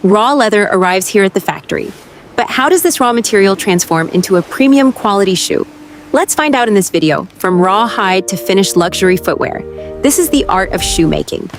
Raw leather arrives here at the factory. But how does this raw material transform into a premium quality shoe? Let's find out in this video, from raw hide to finished luxury footwear. This is the art of shoemaking.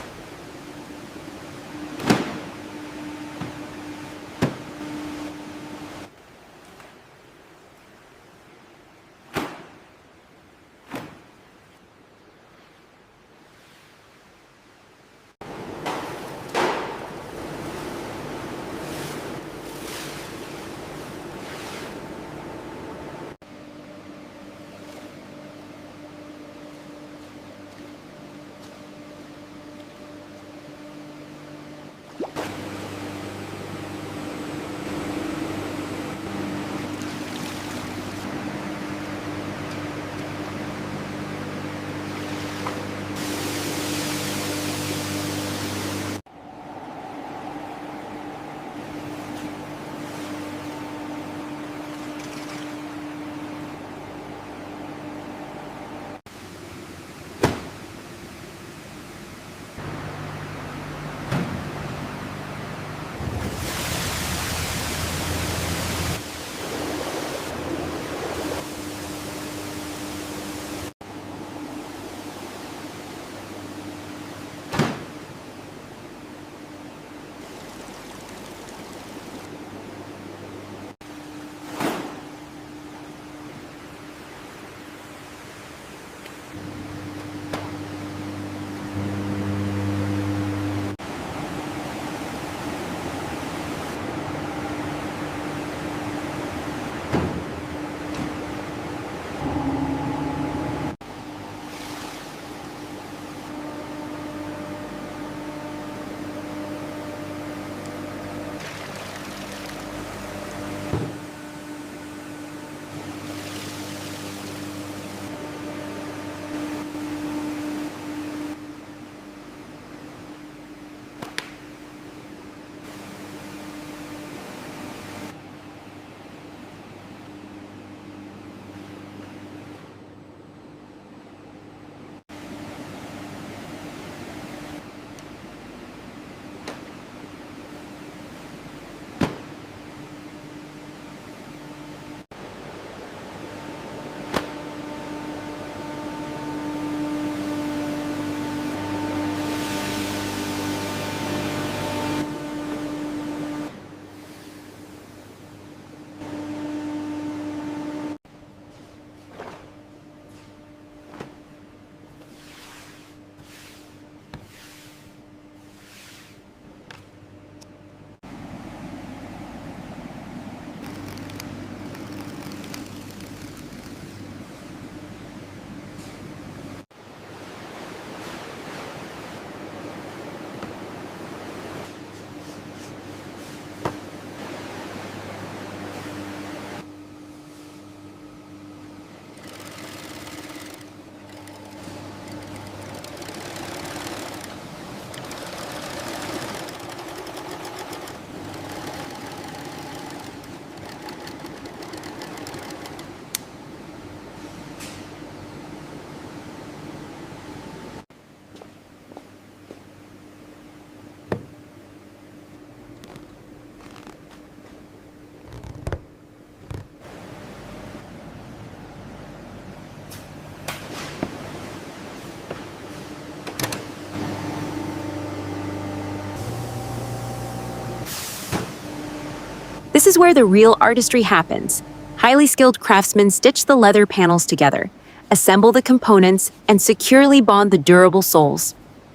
This is where the real artistry happens. Highly skilled craftsmen stitch the leather panels together, assemble the components, and securely bond the durable soles.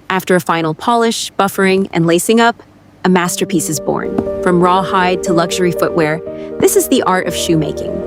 After a final polish, buffering, and lacing up, a masterpiece is born. From raw hide to luxury footwear, this is the art of shoemaking.